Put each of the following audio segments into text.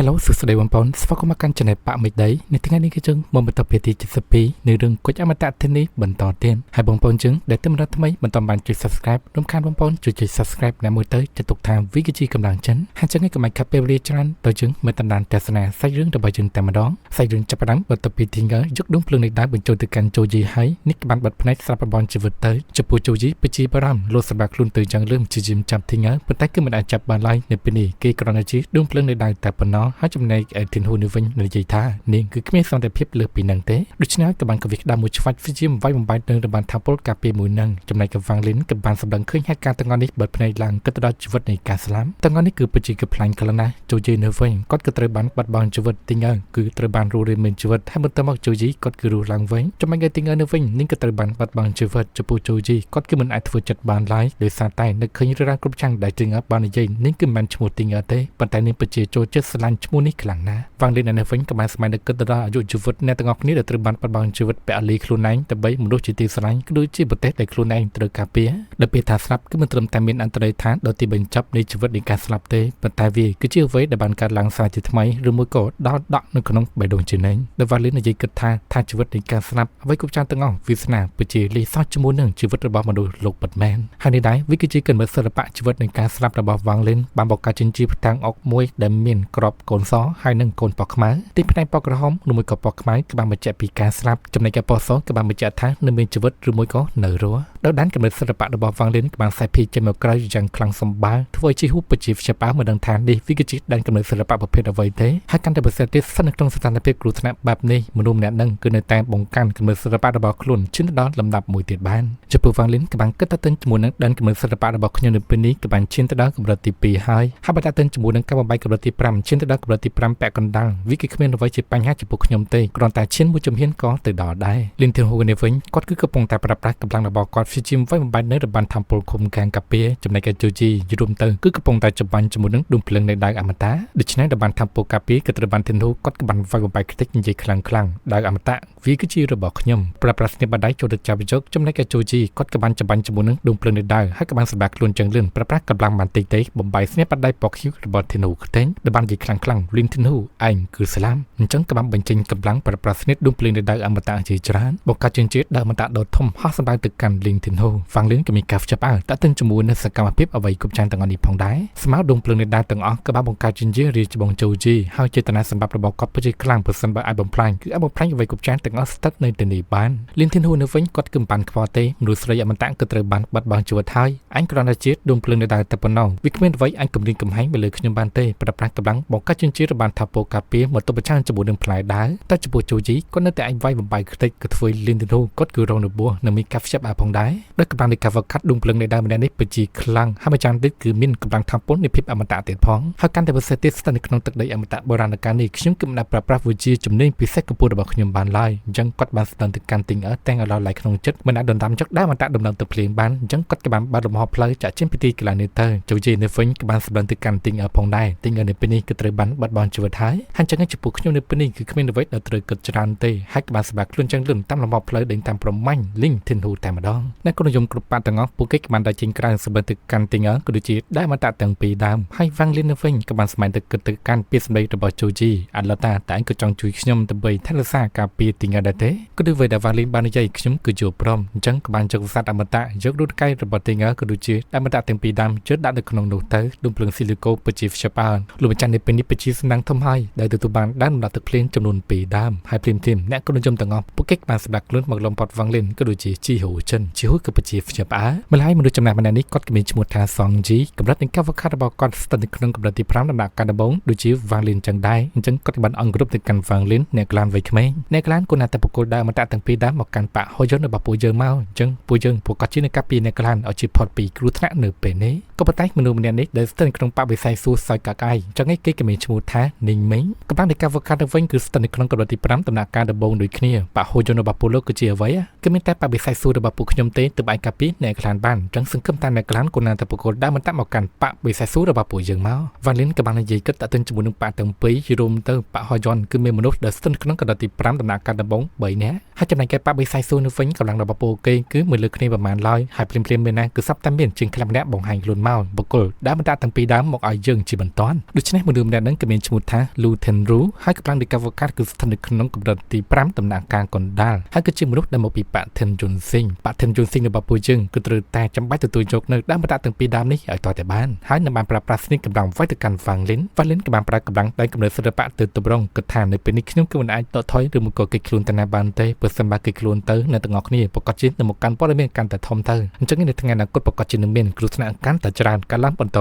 Hello សួស្តីបងប្អូនស្វាគមន៍មកកាន់ Channel ប៉ាមិចដីនៅថ្ងៃនេះគឺយើងមកបន្តពីទី72នៅរឿងគុជអមតៈទីនេះបន្តទៀតហើយបងប្អូនយើងដែលទើបមកថ្មីមិនបានជួយ Subscribe រំខានបងប្អូនជួយ Subscribe ណាមួយទៅចាត់ទុកថាវាគឺជាកម្លាំងចិនហើយចឹងនេះក៏មិនខាត់ពេលវេលាច្រើនដល់យើងមិនតាមដានទស្សនាសាច់រឿងរបស់យើងតែម្ដងសាច់រឿងចាប់ផ្ដើមបន្តពីទីងយកដួងភ្លើងនៃដៃបញ្ចូលទៅកាន់ជូជីហើយនេះក៏បានបិទភ្នែកស្រាប់បបនជីវិតទៅចំពោះជូជីពិជីបារម្ភលោសម្រាប់ខ្លួនទៅយ៉ាងលឿនជាជាចាប់ទីងប៉ុន្តែគឺមិនអាចចាប់បានឡើយនៅពេលនេះគេគ្រាន់តែជីដួងភ្លើងនៃដៃតែប៉ុណ្ណោះហើយចំណែកទីនហ៊ូនេះវិញនិយាយថានាងគឺគ្មានសន្តិភាពលើពីនឹងទេដូច្នេះក៏បានកវិក្តាមមួយឆ្វាច់វិជាវាយបំបាយនឹងបានថាពលការពីមួយនឹងចំណែកកវ៉ាងលីនក៏បានសម្ដេចឃើញហេតុការណ៍ទាំងនេះបិទភ្នែកឡើងគិតទៅដល់ជីវិតនៃការស្លាប់ទាំងនេះគឺពិតជាផ្លាញ់ខ្លាំងណាស់ជូជីនៅវិញគាត់ក៏ត្រូវបានបាត់បង់ជីវិតទីងគឺត្រូវបានរស់រានមានជីវិតហើយបន្ទាប់មកជូជីគាត់គឺរស់ឡើងវិញចំណែកទីងនៅវិញនាងក៏ត្រូវបានបាត់បង់ជីវិតចំពោះជូជីគាត់គឺមិនអាចធ្វើចិត្តបានឡើយដោយសារតែនឹកឃើញរឿងរ៉ាវគ្រប់យ៉ាងដែលទីងបាននិយាយនាងគឺមិនឈ្មោះទីងទេប៉ុន្តែនាងពិតជាចូលចិត្តស្រឡាញ់ឈ្មោះនេះខ្លាំងណាស់វ៉ាងលីននៅវិញក៏បានស្មាននឹកគិតដល់អាយុជីវិតអ្នកទាំងអស់គ្នាដែលត្រូវបានបាត់បង់ជីវិតពាក់លីខ្លួនឯងដើម្បីមនុស្សជាទីស្រឡាញ់ក៏ដូចជាប្រទេសដែលខ្លួនឯងត្រូវការពារដល់ពេលថាស្លាប់គឺមិនត្រឹមតែមានអន្តរជាតិដល់ទីបញ្ចប់នៃជីវិតនៃការស្លាប់ទេប៉ុន្តែវាគឺជាអ្វីដែលបានកើតឡើងសារជាថ្មីឬមួយក៏ដល់ដកនៅក្នុងបេះដូងជានិញដល់វ៉ាងលីននិយាយគិតថាជីវិតនៃការស្លាប់អ្វីគ្រប់យ៉ាងទាំងអស់វាសនាពិតជាលីសោះជាមួយនឹងជីវិតរបស់មនុស្សលោកពិតមែនហើយនេះដែរវាគឺជាគំនិតសិល្បៈជីវិតនៃការស្លាប់របស់វ៉ាងលីនបានបង្កើតជាផ្ទាំងអុកមួយដែលមានក្របកូនសហើយនិងកូនប៉ោះខ្មៅទីផ្នែកប៉ោះក្រហមឬមួយក៏ប៉ោះខ្មៅក៏បានបញ្ជាក់ពីការស្លាប់ចំណែកឯប៉ោះសក៏បានបញ្ជាក់ថានៅមានជីវិតឬមួយក៏នៅរស់ដោយដានគំនិតសិល្បៈរបស់វ៉ាងលីនក៏បានខ្សែភីចេញមកក្រៅយ៉ាងខ្លាំងសម្បើធ្វើឲ្យជីហូបជាផ្សាមិនដឹងថានេះវាគឺជាដានគំនិតសិល្បៈប្រភេទអ្វីទេហើយកាន់តែពិសេសទៀតស្ថិតនៅក្នុងស្ថានភាពគ្រោះថ្នាក់បែបនេះមនុស្សម្នាក់នឹងគឺនៅតែបង្កើនគំនិតសិល្បៈរបស់ខ្លួនឈានទៅដល់លំដាប់មួយទៀតបានចំពោះវ៉ាងលីនក៏បានគិតទៅទិញជាមួយនឹងដានគំនិតសិល្បៈរបស់ខ្ញុំនៅពេលនេះក៏បានឈានទៅដល់កម្រិតទី2ហើយបើតែទិញជាមួយនឹងការបំបីកម្រិតទី5ឈានទៅដល់កម្រិតទី5ពាក់កណ្ដាលវាគឺគ្មានអ្វីជាបញ្ហាចំពោះខ្ញុំទេគ្រាន់តែឈានមួយជំហានក៏ទៅដល់ដែរលីនធីនហ៊ូនេះវិញគាត់គឺកំពុងតែប្រើប្រាស់កម្លាំងរបស់គាត់ព្យាយាមវាយបំបាយនៅរបាំងថាំពលឃុំកាងកាពីចំណែកឯជូជីយរួមទៅគឺកំពុងតែចម្បាញ់ជាមួយនឹងដួងភ្លើងនៃដៅអមតៈដូច្នេះរបាំងថាំពលកាពីក៏ត្រូវបានធីនហ៊ូគាត់ក៏បានវាយបំបាយខ្ទេចនិយាយខ្លាំងដៅអមតៈវាគឺជារបស់ខ្ញុំប្រើប្រាស់ស្នេហ៍បដៃចូលទៅចាប់យកចំណែកឯជូជីគាត់ក៏បានចម្បាញ់ជាមួយនឹងដួងភ្លើងនៃដៅហើយក៏បានសម្បាខ្លួនចឹងលឿនប្រើប្រាស់កម្លាំងបានតិចបំបាយស្នេហ៍បដៃពកហ៊ីវរបស់ធីនហ៊ូខ្ទេចដែលបាននិយាយខ្លាំងលីនធីនហ៊ូឯងគឺស្លាប់អញ្ចឹងក៏បានបញ្ចេញកម្លាំងប្រើប្រាស់ស្នេហ៍ដួងភ្លើងនៃដៅអមតៈជាច្រើនបង្កើតជាជាតិដៅអមតៈដ៏ធំហោះសម្ដៅទៅកាន់លីនធីនហ៊ូហ្វាំងលីនក៏មានការចាប់តាក់ទិនជាមួយនឹងសកម្មភាពអ្វីគ្រប់យ៉ាងទាំងអស់នេះផងដែរស្មៅដួងភ្លើងនៃដៅទាំងអស់ក៏បានបង្កើតជារាជបងជូជីហើយចេតនាសម្បត្តិរបស់គាត់ពិតជាខ្លាំងប្រសិនបើអាចបំផ្លាញគឺអាចបំផ្លាញអ្វីគ្រប់យ៉ាងទាំងអស់ស្ថិតនៅទីនេះបានលីនធីនហ៊ូនៅវិញគាត់គឺមិនបានខ្វល់ទេមនុស្សស្រីអមតៈក៏ត្រូវបានបាត់បង់ជីវិតហើយអញគ្រាន់តែជាតិដួងភ្លើងនៃដៅតែប៉ុណ្ណោះវាគ្មានអ្វីអញគំរាមកំហែងទៅលើខ្ញុំបានទេប្រើប្រាស់កម្លាំងបង្កើតជាជាតិបានថាពោកាពីមកទប់ប្រឆាំងជាមួយនឹងផ្លែដាវតែចំពោះជូជីគាត់នៅតែអាចវាយបំបាយខ្ទេចក៏ធ្វើលីនធីនហ៊ូគាត់គឺរងរបួសនិងមានការខ្ជាប់ផងដែរដោយកម្លាំងនៃការវឹកកាត់ដួងភ្លើងនៃដៅម្នាក់នេះពិតជាខ្លាំងហើយម្ចាស់នេះគឺមានកម្លាំងថាពុននៃភាពអមតៈទៀតផងហើយកាន់តែពិសេសទៀតស្ថិតនៅក្នុងទឹកដីអមតៈបុរាណកាលនេះខ្ញុំគឺមិនដែលប្រើប្រាស់វិជាជំនាញពិសេសកម្ពុជារបស់ខ្ញុំបានឡើយអញ្ចឹងគាត់បានស្ទើរទៅកាន់ទីងទាំងឲ្យឡៃក្នុងចិត្តមិនអាចដណ្ដើមចុកដែរអមតៈដំណើរទៅភ្លេងបានអញ្ចឹងគាត់ក៏បានបើកលំហផ្លូវចាក់ចេញពីទីកន្លែងនេះទៅជូជីនៅវិញក៏បានស្ទើរទៅកាន់ទីងផងដែរទីងនៅពេលនេះគឺត្រូវបានបាត់បង់ជីវិតហើយអញ្ចឹងចំពោះខ្ញុំនៅពេលនេះគឺគ្មានអ្វីដែលត្រូវគិតច្រើនទេហើយក៏បានសម្រាប់ខ្លួនចឹងលឿនតាមលំហផ្លូវដេញតាមប្រមាញ់លីងធីនហ៊ូតែម្ដងអ្នកគុណនិយមគ្រប់បាត់ទាំងអស់ពួកគេក៏បានតែចេញក្រៅសម្បត្តិទៅកាន់ទីងក៏ដូចជាដែរអមតៈទាំងពីរដើមហើយវ៉ាងលីននៅវិញក៏បានស្មានទៅគិតទៅកាន់ពាក្យសម្ដីរបស់ជូជីអឡតាតែក៏ចង់ជួយខ្ញុំដើម្បីថែរក្សាការពារទីងដែរទេក៏ដូចវ៉ាងលីនបាននិយាយខ្ញុំគឺយល់ព្រមអញ្ចឹងក៏បានយកសត្វអមតៈយករូបកាយរបស់ទីងក៏ដូចជាអមតៈទាំងពីរដើមជិតដាក់នៅក្នុងនោះទៅដុំភ្លើងស៊ីលីកូពិតជាខ្ជាប់បានលោកម្ចាស់នេះពេលនេះពិតជាសំណាងធំហើយដែលទទួលបានដានដំណត់ទឹកភ្លៀងចំនួន2ដើមហើយព្រីមអ្នកគុណនិយមទាំងអស់ពួកគេបានសម្រាប់ខ្លួនមកលំផុតវ៉ាងលីនក៏ដូចជាជីហូចិនជីហូក៏ពិតជាខ្ជាប់បានម្ល៉េះមនុស្សចំណាក់ម្នាក់នេះគាត់ក៏មានឈ្មោះថាសងជីកម្រិតនៃការវឹកហាត់របស់គាត់ស្ថិតនៅក្នុងកម្រិតទី5ដំណាក់កាលដំបូងដូចជាវ៉ាងលីនចឹងដែរអញ្ចឹងគាត់បានអង្គគ្រប់ទៅកាន់វ៉ាងលីនអ្នកក្លានវ័យក្មេងអ្នកក្លានគូនតែបកគោលដើមអមតៈទាំងពីរដើមមកកាន់បាក់ហូយន្តរបស់ពួកយើងមកអញ្ចឹងពួកយើងពួកគាត់ជាអ្នកកាពីអ្នកក្លានឲ្យជិះផុតពីគ្រោះថ្នាក់នៅពេលនេះក៏ប៉ុន្តែមនុស្សម្នាក់នេះដែលស្ថិតនៅក្នុងបរិវិស័យសួរសើចកាកាយអញ្ចឹងគេក៏មានឈ្មោះថានីងមីងកម្លាំងនៃការវឹកហាត់ទៅវិញគឺស្ថិតនៅក្នុងកម្រិតទី5ដំណាក់កាលដំបូងដូចគ្នាបាក់ហូយន្តរបស់ពួកលោកគឺជាអ្វីគឺមានតែបរិវិស័យសួររបស់ពួកខ្ញុំទេទើបអាចកាពីអ្នកក្លានបានអញ្ចឹងសង្ឃឹមតែអ្នកក្លានគូនតែបកគោលដើមមិនតាមកកាន់បរិវិស័យសួររបស់ពួកយើងមកវ៉ាលីនក៏បាននិយាយគិតតាក់ទិនជាមួយនឹងបាក់ទាំងពីររួមទៅបាក់ហូយន្តគឺមានមនុស្សដែលស្ថិតក្នុងកម្រិតទី5ដំណាក់កាលដំបូង3នាក់ហើយចំណែកឯបរិវិស័យសួរនៅវិញកម្លាំងរបស់ពួកគេគឺមួយលើគ្នាប្រមាណឡើយហើយព្រាមមានណាគឺសັບតែមានជាងខ្លះម្នាក់បង្ហាញខ្លួនមកបកគោលដើមមិនតាទាំងពីរដើមមកឲ្យយើងជាបន្តដូច្នេះមនុស្សម្នាក់ នឹងក៏មានឈ្មោះថា Lutenru ហើយកម្លាំងនៃការវកាត់គឺស្ថិតនៅក្នុងកម្រិតទី5ដំណាក់កាលកណ្ដាលហើយគឺជាមនុស្សដែលមកពីប៉ាថិនយុនស៊ីងប៉ាថិនយុនស៊ីងរបស់ពួកយើងគឺត្រូវតែចាំបាច់ទទួលយកនៅដើមបណ្ដាទាំងពីរដើមនេះឲ្យតតែបានហើយនឹងបានប្រើប្រាស់ស្នីកកម្លាំងវាយទៅកាន់ Vanlin ក៏បានប្រើកម្លាំងដៃកម្រិតសិល្បៈទៅតម្រង់គិតថានៅពេលនេះខ្ញុំគឺមិនអាចដកថយឬមកក៏គេខ្លួនទៅណាបានទេបើសិនបើគេខ្លួនទៅនៅទាំងអស់គ្នាប្រកាសជានឹងមកកាន់ព័ត៌មានកាន់តែធំទៅអញ្ចឹងនៅថ្ងៃអនាគតប្រកាសជានឹងមានគ្រោះថ្នាក់កាន់តែច្រើនកាលឡើងបន្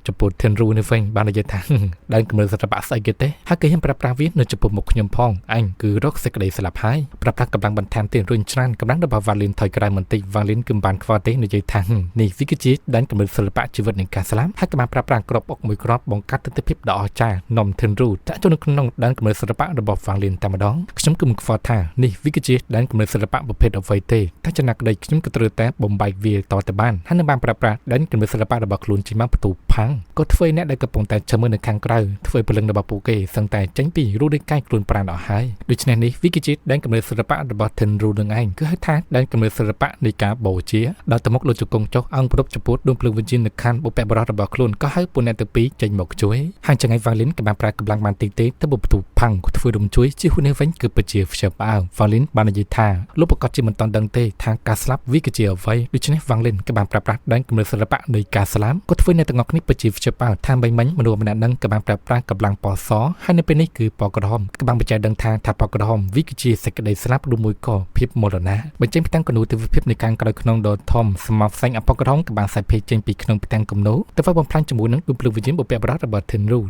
តចំពោះ Tenru នេះវិញបាននិយាយថាដើមកម្រិតសិល្បៈស្អីគេទេហើយគេហ៊ានប្រើប្រាស់វានៅចំពោះមុខខ្ញុំផងអញគឺរកសេចក្តីស្លាប់ហើយប្រើប្រាស់កម្លាំងបន្ថែមទៀតរុញច្រានកម្លាំងរបស់ Vanlin ថយក្រោយបន្តិច Vanlin គឺមិនបានខ្វល់ទេនិយាយថានេះវាគឺជាដើមកម្រិតសិល្បៈជីវិតនៃការស្លាប់ហើយក៏បានប្រើប្រាស់ក្របអុកមួយគ្រាប់បង្កាត់ទិដ្ឋភាពដ៏អស្ចារ្យនាំ Tenru ដាក់ចូលនៅក្នុងដើមកម្រិតសិល្បៈរបស់ Vanlin តែម្ដងខ្ញុំគឺមិនខ្វល់ថានេះវាគឺជាដើមកម្រិតសិល្បៈប្រភេទអ្វីទេតែចំណាក់ក្តីខ្ញុំក៏ត្រូវតែបំបែកវាតទៅបានហើយនឹងបានប្រើប្រាស់ដើមកម្រិតសិល្បៈរបស់ខ្លួនជាមកបន្ទូផាំងក៏ធ្វើអ្នកដែលកំពុងតែឈើមើលនៅខាងក្រៅធ្វើព្រលឹងរបស់ពួកគេសឹងតែចេញពីរូបរាងកាយខ្លួនប្រាណអស់ហើយដូច្នេះនេះវាគឺជាដែនកំណើតសិល្បៈរបស់ Tenru នឹងឯងគឺហៅថាដែនកំណើតសិល្បៈនៃការបូជាដល់ទៅមុខលោកជង្គង់ចុះអង្គប្រពចំពោះដួងភ្លើងវិញ្ញាណនៅខាងបុព្វបុរសរបស់ខ្លួនក៏ហៅពួកអ្នកទាំងពីរចេញមកជួយហើយចង្អៃ Vanlin ក៏បានប្រើកម្លាំងបានតិចទេទៅបុព្វទូផាំងក៏ធ្វើរំជួយជាហ៊ុននេះវិញគឺពិតជាខ្ជិលផ្អើល Vanlin បាននិយាយថាលោកប្រកាសជាមិនតន់ដឹងទេថាការស្លាប់វាគឺជាអ្វីដូច្នេះ Vanlin ក៏បានប្រើប្រាស់ដែនកំណើតសិល្បៈនៃការស្លាប់ក៏ធ្វើអ្នកទាំងអស់គ្នាពិតជាខ្ជិលផ្អើលថាមិញមនុស្សម្នាក់នឹងក៏បានប្រើប្រាស់កម្លាំងពណ៌សហើយនៅពេលនេះគឺពណ៌ក្រហមក៏បានបញ្ជាក់ដឹងថាពណ៌ក្រហមវាគឺជាសេចក្តីស្លាប់ឬមួយក៏ភាពមរណៈបញ្ចេញផ្ទាំងគំនូរទិដ្ឋភាពនៃការក្រោយក្នុងដ៏ធំសម្រាប់ផ្សេងអពក្រហមក៏បានសាយភេកចេញពីក្នុងផ្ទាំងគំនូរទៅវាបំផ្លាញជាមួយនឹងដួងភ្លើងវិញ្ញាណបុព្វបុរសរបស់ Tenru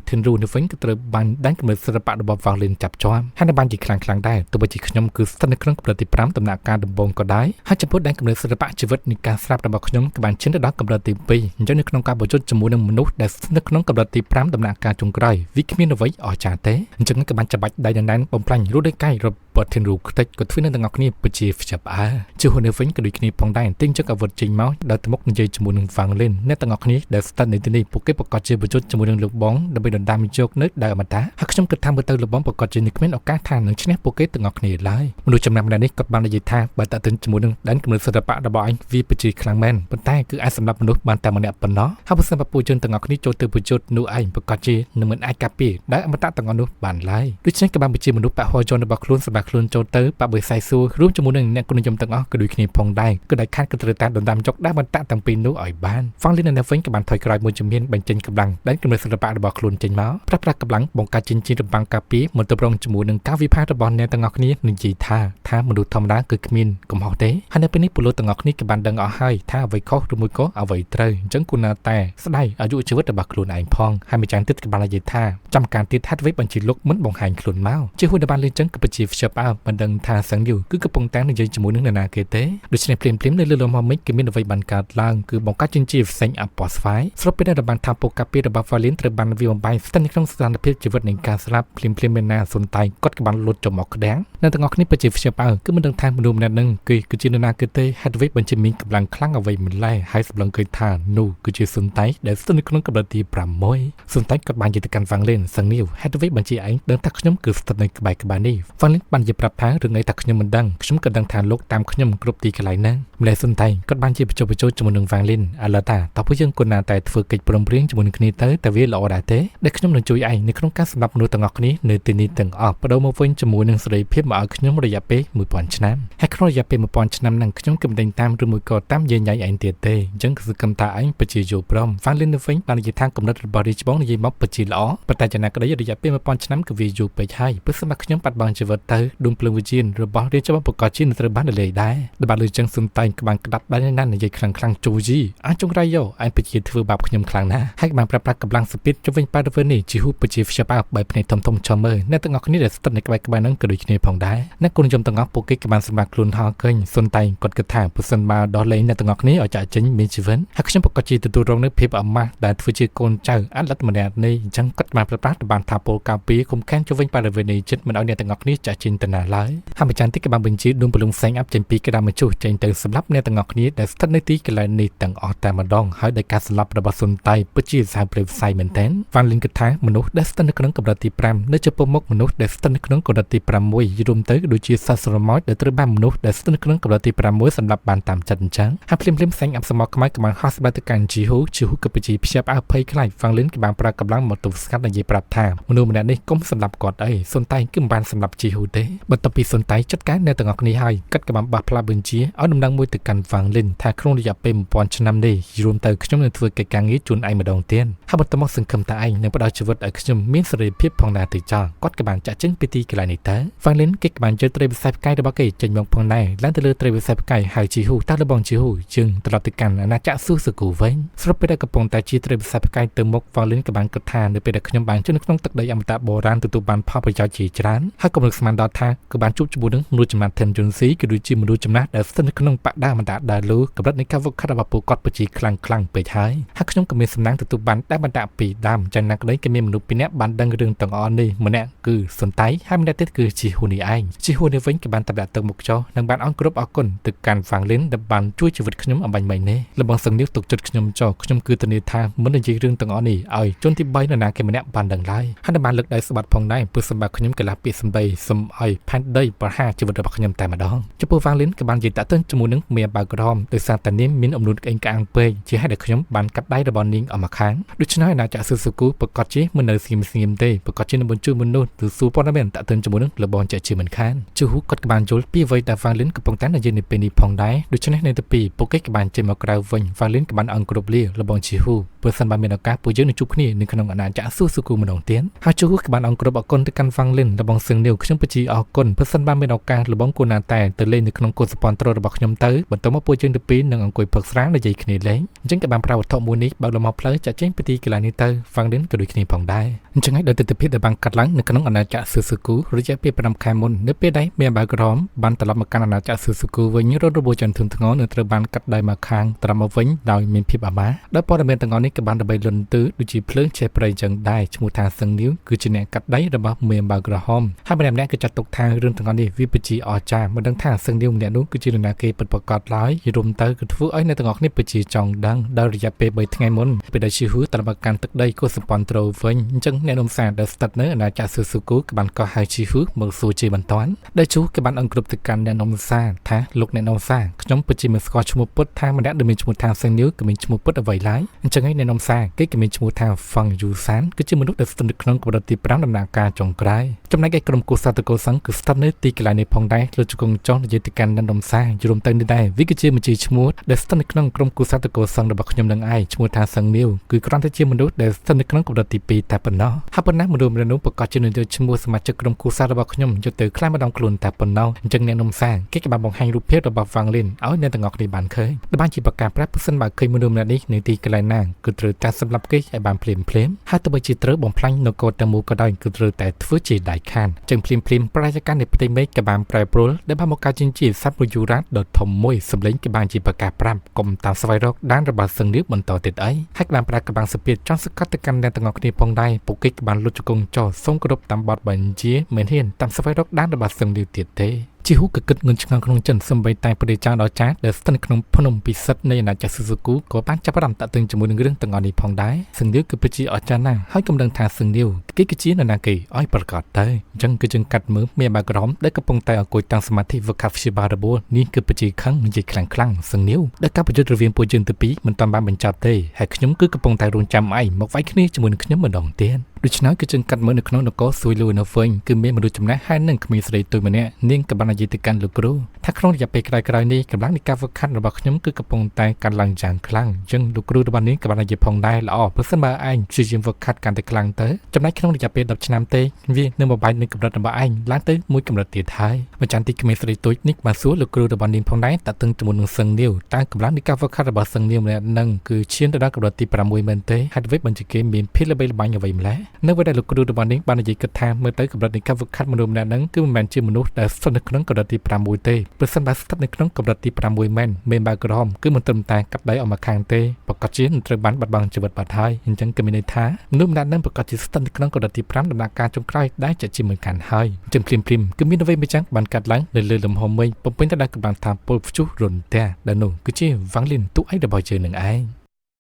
នៅវិញក៏ត្រូវបានដែនកំណើតសិល្បៈរបស់ Vanlin ចាប់ជាប់ហើយបានជាខ្លាំងដែរទោះបីជាខ្ញុំគឺស្ថិតនៅក្នុងកម្រិតទី5ដំណាក់កាលដំបូងក៏ដោយហើយចំពោះដែនកំណើតសិល្បៈជីវិតនៃការស្លាប់របស់ខ្ញុំក៏បានឈានទៅដល់កម្រិតទី2អញ្ចឹងនៅក្នុងការបញ្ជូនជាមួយនឹងមនុស្សដែលស្ថិតនៅក្នុងកម្រិតទី5ដំណាក់កាលចុងក្រោយវាគ្មានអ្វីអស្ចារ្យទេអញ្ចឹងក៏បានច្បាច់ដៃដណ្ដែនបំផ្លាញរូបរាងកាយរបស់ Tenru ខ្ទេចក៏ធ្វើនៅទាំងអស់គ្នាពិតជាខ្ជិលផ្អើលជាហ៊ុននេះវិញក៏ដូចគ្នាផងដែរទិញចឹកអាវុធចេញមកដល់ទៅមុខនិយាយជាមួយនឹង Vanlin អ្នកទាំងអស់គ្នាដែលស្ថិតនៅទីនេះពួកគេប្រកាសជាបញ្ជូនជាមួយនឹងលោកបងដើម្បីដណ្ដើមយកនៅដោយអមតៈហើយខ្ញុំគិតថាមើលទៅលោកបងប្រកាសជាគ្មានឱកាសថានឹងឈ្នះពួកគេទាំងអស់គ្នាឡើយមនុស្សចំណាំម្នាក់នេះក៏បាននិយាយថាបើតើទិញជាមួយនឹងដែនកំណើតសិល្បៈរបស់អញវាពិតជាខ្លាំងមែនប៉ុន្តែគឺអាចសម្រាប់មនុស្សបានតែម្នាក់ប៉ុណ្ណោះហើយបើសិនបើពួកយើងទាំងអស់គ្នាចូលទៅបញ្ជូននោះឯងប្រកាសជានឹងមិនអាចការពារដោយអមតៈទាំងអស់នោះបានឡើយដូច្នេះក៏បានបញ្ជាមនុស្សបកហោជនរបស់ខ្លួនសម្រាប់ខ្លួនចូលទៅបបិសាយសួររួមជាមួយនឹងអ្នកគុណនិយមទាំងអស់ក៏ដូចគ្នាផងដែរគឺដែលខាត់ក៏ត្រូវតែដណ្ដើមចុកដែរបន្តទាំងពីរនោះឲ្យបាន Vanlin នៅវិញក៏បានថយក្រោយមួយជំហានបញ្ចេញកម្លាំងដែនកំណើតសិល្បៈរបស់ខ្លួនចេញមកប្រើប្រាស់កម្លាំងបង្កើតចិញ្ចៀនរបាំងការពារមកទៅប្រងជាមួយនឹងការវិភាគរបស់អ្នកទាំងអស់គ្នានិយាយថាមនុស្សធម្មតាគឺគ្មានកំហុសទេហើយនៅពេលនេះពលរដ្ឋទាំងអស់គ្នាក៏បានដឹងអស់ហើយថាអ្វីខុសឬមួយក៏អ្វីត្រូវអញ្ចឹងគួរណាតែស្ដាយអាយុជីវិតរបស់ខ្លួនឯងផងហើយម្ចាស់ទៀតក៏បាននិយាយថាចាំការទៀតហាត់វិបញ្ជាលោកមិនបង្ហាញខ្លួនមកជាហ៊ុនដែលបានលឺចឹងក៏ពិតជាខ្ជិលផ្អើលមិនដឹងថាសឹងយូគឺកំពុងតែនិយាយជាមួយនឹងនរណាគេទេដូច្នេះភ្លាមនៅលើលំហមិចគឺមានអ្វីបានកើតឡើងគឺបង្កើតចិញ្ចៀនផ្សេងអបស្វាយស្របពេលដែលបានថាពូកាពីរបស់ Vanlin ត្រូវបានវាបំបែកស្ថិតនៅក្នុងស្ថានភាពជីវិតនៃការស្លាប់ភ្លាមមានណាសុនតៃគាត់ក៏បានលុតចំមកក្តាំងនៅទាំងអស់គ្នាពិតជាខ្ជិលផ្អើលគឺមិនដឹងថាមនុស្សម្នាក់នឹងគឺជានរណាគេទេហេតុអ្វីបញ្ជាមានកម្លាំងខ្លាំងអ្វីមិនឡែហើយសម្លឹងឃើញថានោះគឺជាសុនតៃដែលស្ថិតនៅក្នុងកម្រិតទី6សុនតៃគាត់បាននិយាយទៅកាន់ Vanlin សឹងនេះហេតុអ្វីបញ្ជាឯងដឹងថាខ្ញុំគឺស្ថិតនៅក្បែរនេះ Vanlin បាននិយាយប្រាប់ថារឿងនេះថាខ្ញុំមិនដឹងខ្ញុំក៏ដឹងថាលោកតាមខ្ញុំគ្រប់ទីកន្លែងហ្នឹងម្លេះសុនតៃគាត់បានជាបញ្ចុះជាមួយនឹង Vanlin ឥឡូវតើពួកយើងគួរណាតែធ្វើកិច្ចព្រមព្រៀងជាមួយនឹងគ្នាទៅតែវាល្អដែរទេដែលខ្ញុំនឹងជួយឯងនៅក្នុងការសម្រាប់មនុស្សទាំងអស់គ្នានៅទីនេះទាំងអស់បដូរមកវិញជាមួយនឹងសេរីភាពមកឲ្យខ្ញុំរយៈពេល 1000 ឆ្នាំហើយក្នុងរយៈពេល 1000 ឆ្នាំហ្នឹងខ្ញុំក៏មិនដេញតាមឬមួយក៏តាមយាយញ៉ៃឯងទៀតទេអញ្ចឹងគឺគំតាឯងពិតជាយល់ព្រម Vanlin នៅវិញបាននិយាយថាកំណត់របស់រាជបងនិយាយមកពិតជាល្អប៉ុន្តែចំណាក់ក្តីរយៈពេល 1000 ឆ្នាំគឺវាយូរពេកហើយព្រោះសម្រាប់ខ្ញុំបាត់បង់ជីវិតទៅដួងភ្លើងវិញ្ញាណរបស់រាជបងប្រកាសជានឹងត្រូវបានលេងដែរដែលបានលើចឹងសុនតៃក៏បានក្តាប់ដៃណាស់និយាយខ្លាំងជូជីអាចចង្រៃយកឯងពិតជាធ្វើបាបខ្ញុំខ្លាំងណាស់ហើយបានប្រាប់កម្លាំងសពិតជុំវិញបរិវេណនេះជាហ៊ូពិតជាខ្ជិលផ្អើលបែបភ្នែកធំចាំមើលអ្នកទាំងអស់គ្នាដែលស្ថិតនៅក្បែរហ្នឹងក៏ដូចគ្នាផងដែរអ្នកគុណយមទាំងអស់ពួកគេក៏បានសម្រាប់ខ្លួនហោឃើញសុនតៃគាត់គិតថាប្រសិនបើដោះលែងអ្នកទាំងអស់គ្នាឲ្យចាក់ចេញមានជីវិតហើយខ្ញុំប្រកាសជាទទួលរងនូវភាពអាម៉ាស់ដែលធ្វើជាកូនចៅអត់លិតម្នាក់នេះអញ្ចឹងគាត់បានប្រកាសបានថាពលការពារគុំខានជុំវិញបរិវេណនេះចិត្តមិនឲ្យអ្នកទាំងអស់គ្នាចាក់ចេញ ตนาหลายห้ามอาจารย์ที่กำลังบัญชีดวงปลุงแสงอัพเจนปีกระดาษมาชูเจนเตอร์สำหรับในต่างออกนี้แต่สถานที่กลายนี้ต่างออกแต่มาดองให้ได้การสลับระบาดสุนไตเพื่อจีสายเปลวไซเหมือนเต้นฟังลิงกระทะมนุษย์ได้สถานการณ์กับรัติปรามเนื่องจากปมกมนุษย์ได้สถานการณ์กับรัติปรามมวยรวมtớiโดยจีซาสโรมอยได้ตระบ้านมนุษย์ได้สถานการณ์กับรัติปรามมวยสำหรับบานตามจันจังห้ามพลิมแสงอัพสมองขมายกับมันข้อสบายการจีฮูกับจีพิชาบอาภัยคล้ายฟังลิ้นกับบางปรากำลังหมดตุสกัดในยีปรับทางมนุษย์มันนี้ก้มสำหรับกอดส่วนไตกึมบานสำหรับจีฮูเต้บรรทปีส่วนไตจัดการในต่างออกนี้ให้กัดกับบางพลาบุญจีเอาดำดังมวยตึกกันฟังลิ้นถ้าครุ่งระยะเป็นปอนชนำดีรวมtớiขยมในตัวเกี่ยงนี้จุนไอมาดองเตียนถ้าบรรทมสังคมตาไอในประดาชีวิตขยมมีสรีพิบพองนาติจอกอดกับบางจะจึงพิธีกลายนิเตอฟังลิ้นเกี่ยกับบางเจอเตรบิสัยไก่ระบกจันยองพองในและตะลือเตรบิสัยไก่หายจีฮูตาระบองจีฮูจึงตลอดติกันน่าจะสู้สกูเว้นสรุปไปได้กับปงแต่จีเตรบิสัยไก่เติมมกฟังลิ้นกับบางกระทานในเป็นขยมบางจนต้องตักได้อมตะโบราณตุบานพ่อประจักษ์จีจรันให้กำลังสมานดอทากับบางจุบจมูกนึงมนุษย์จำนวนเทนจุนซีกับดูจีมนุษย์จำนวนแต่สนิทขนมปะด้ามันดาลูกับรัฐในข้าวคาราบาปูกอดปจีคลังไปท้ายให้ขยมกับมีสำนักตุบันได้บรรดาปีดำจากนักได้กับมีมนุษย์ปีนี้บันดังเรื่องต่างอ่อนนี่มันเนี่ยคือสนใจให้มันได้ติดคือจีฮูนี่ไอจีฮูนี่เว้นกับบันตับดาตึงมุกโจนังบันอ่อนกรุ๊ปอ่อนก้นตึกการฝังลิ้นดับบันช่วยชีวิตขยมอันใบใหม่เนี่ยระบังสังนิ้วตกจุดขยมโจขยมคือตัวนทางมันได้จีเรื่องต่างอ่อนนี่ไอจนที่ใบนาเกมันเนี่ยบันดังไล่ให้ดับบันเลือกได้สบัดพองได้เพื่อสบัดขยมกระลาปีสมใบสมไอแพนได้ปะห้าชีวิตระบักขยมแต่มาดองจะปูฟังลิ้นกับบันจีตะต้นจมูกนึงเมียบากรอมโดยสารแต่นี้มินอมนุษย์เองกลางเปย์จีให้เด็กขยมบันกัดได้ระบอนนิ่งออกมาค้างดูชนะน่าจะสื่อสกูประกอบจีมันเนอซีมเตประกอบจีนบนจูมันนู่นหรือซูปอร์เมนตะต้นจมูกนึงระบอนจะชื่อเหมือนค้างจูฮุกัดกับบันจูปีไว้แต่ฟังลิ้นกับปงแตนในเย็นในปีนี้พองได้ดูชนะในตัวปีโปเกกับบันเจมากราววินฟังลิ้นกับบันอังกฤษเลียระบอนจีฮูเพื่อสันบานเมนากาปูเยอะในจุกนี่ในขนมอาจจะสู้สกูมันองเตียนหาจูฮุกับบันอังกฤษบอกคนที่การฟังลิ้นระบอนเสียงเดียวขยมปจีออกก้นเพื่อสันบานเมนาการะบอนกูนาแต่เตเล่ในขนมโกสปอนตรระบขยมเตอร์บนตัวมาปูเยอะในปีหนึ่งอังกฤษผักสร้างในใจขณีเล้งจึงกับบางปราวทอมูนิบางลมเพลจะเจ้งปฏิกิริยานิเตอร์ฟังลิ้นก็ดูขณีผ่องได้จึงให้เดินติดพิษในบางกัดหลังในขนมอาจจะสื่อสกูหรือจะเปรียบประดมคายมุนเนื้อเปียได้เมียบางกรอมบันตลอดมาการอาจจะสื่อสกูวิญญาณระบบจันทึงทั้งนั้นในตระบันกัดได้มาค้างตระมาวิญดาวมีพิบอามาได้พอดำเนินทั้งนั้นนี้กับบางระบายลนตื้อดูจีเพลิงเชปรจังได้ชมูทางสังนิ้วคือจีเนกัดได้ระบบเมียบางกรอมให้ประเด็นนี้ก็จะตกทางเรื่องทั้งนั้นนี้วิปจีอจามันดังทางสังนิ้วเนี่ยนู้คือจีนาเกปประกอบร้ายรวมตื้อคือฟู้ไอในทั้งนี้ปจีจองดังดาวระยะเปย์ใบทั้งไงมุนไปได้ชิวตระบัการตึกได้ก็สปอนตรวิญจังแนนมสารเดสตัดเนื้ออาจจะสื่อสกูกับบันก็หายชิวเมืองสูจีบันตอนได้ชูกับบันอังกฤษตึกการแนนมสารท้าลูกแนนมสารขยมปจีมันสกอชมูปุตทางมันได้โดยมีชมูทางสังนิ้วกับมีชมูปุตเอาไว้ไล่จังให้แนนมสารก็กับมีชมูทางฟังยูซานก็จะมนุษย์เดสตันขนมกับดติปรามดำนาการจงไกรจำนายแก่กรมกุศลตะโกสังคือสตันเนื้อตีกลายในพองได้เราจะคงจ้องในยึดการแนนมสารรวมตั้งได้วิกฤตมันจีชมูเดสตันขนมกรมกุศลตะโกสังระบบขยมดังไอชมูทางสังนิ้วคือกรอนที่เชื่อมนุษย์เดสตันขนมกับดติปีแต่ปนนอฮับปนนักมนุษย์มนุษย์ประกอบจนโดยชมูสมาชิกกรมกุศลระบบขยมจะเติร์คล้ายมาดองกลุ่นแต่ปนนอจังแนนมสารก็กับบางให้รูปเพศระบบฟังเล่นเอาในต่างออกในบ้านเคยในบ้านจีประกาศพระพุทธบาทเคยมนุษย์นี้ในตีกลายนางคือตรึกการสำหรับกิจไอบานเพลิมหาตัวจีตรึกบ่มพลังนกโกตมูก็ได้คือตรึกแต่ฟื้นจีได้ขันจึงเพลิมประชาการในปฏิเมฆกับบานแปรปรวนได้บางโมกาจินจีซับรูยูรัตโดดถมมวยสำเร็จกับบานจีประกาศปรำกลมตามสไวรัสด้านระบาดสังนิบนต่อติดไอให้กลางปรากฏบางสเปียจ้องสกัดกันในต่างออกในพงได้ปกิจบานลุจกงจอส่งกระดบตามบอดบัญชีเหมือนเห็นตามสไวรัสด้านระบาดสังนิบติดเตจีฮูกึดเงินช่างขนมจันทร์สมัยตายประเดี๋ยวจ้าดอจ้าเดสตันขนมพนมปิศในนาจากสุสกุก็บ้านจับรำตัดตึงจมูกเรื่องต่างอันนี้พองได้ซึ่งเดียวคือปจีอจานาให้กำลังทางซึ่งเดียวกิจจีนานาเกยอ้อยประกอบได้จังคือจึงกัดมือเมียบากร้อมได้กระปงไตอกุยตั้งสมาธิวกัฟชิบาระโบนี่คือปจีครั้งมันจีคลั่งซึ่งเดียวได้การประยุทธ์ระเวียนปูจึงตะปีมันตอนบ้านบรรจับได้แหกขยมคือกระปงไตรวงจำไอมกไว้ขึ้นนี่จมูกขยมมันดองเตียนดูชนะคือจึงกัดมือในขนมนกสวยลุยนเฟิงคือเมียมาดูจำแนกให้หนึ่งขมีสไลตัวมันเนี่ยนิ่งกับบรรยายติกันลูกรู้ถ้าครองอยากไปไกลๆนี้กำลังในการฝึกขัดระบบขยมคือกระปงไตการลังจางคลั่งจึงลูกรู้ในวันนี้กับบรรยายพองได้ละออเพื่อเสมอไอช่วยยิมฝึกขัดการตะคลังเตอจำแนกครองอยากไปดับชนะเตวีเนื้อมาใบหนึ่งกับระดับไอล้างเตมุ้ยกำลังตีท้ายมาจันติขมีสไลตัวนิกมาสู้ลูกรู้ในวันนี้พองได้ตัดตึงจมูกหนึ่งเซิงเดียวตั้งกำลังในการฝึกขัดระบบเซิงเดียวเนี่ยนั่งคือเชียนระดับกระดับตีประมวยเหมือนเตให้ด้วยบัญชีเกมมีพิษระเบิดบางอย่างไว้มาแล้ว នៅពេលដែលលោកគ្រូរបស់នាងបាននិយាយគិតថាមើលទៅកម្រិតនៃការវឹកហាត់មនុស្សម្នាក់ហ្នឹងគឺមិនមែនជាមនុស្សដែលស្ថិតនៅក្នុងកម្រិតទី6ទេប្រសិនបើស្ថិតនៅក្នុងកម្រិតទី6មែនមានបើក្រហមគឺមិនត្រឹមតែកាត់ដៃអស់មកខាងទេប្រកាសជានឹងត្រូវបានបាត់បង់ជីវិតបាត់ហើយអញ្ចឹងក៏មានន័យថាមនុស្សម្នាក់ហ្នឹងប្រកាសជាស្ថិតនៅក្នុងកម្រិតទី5ដំណាក់កាលចុងក្រោយដែលជាមិនខានហើយអញ្ចឹងព្រាមគឺមានអ្វីមួយចឹងបានកាត់ឡើងនៅលើលំហមេឃបំពេញទៅដោយកម្លាំងថាពលព្យុះរុនទះដែលនោះគឺជាវ៉ាងលីនទូឯករបស់យើងនឹងឯង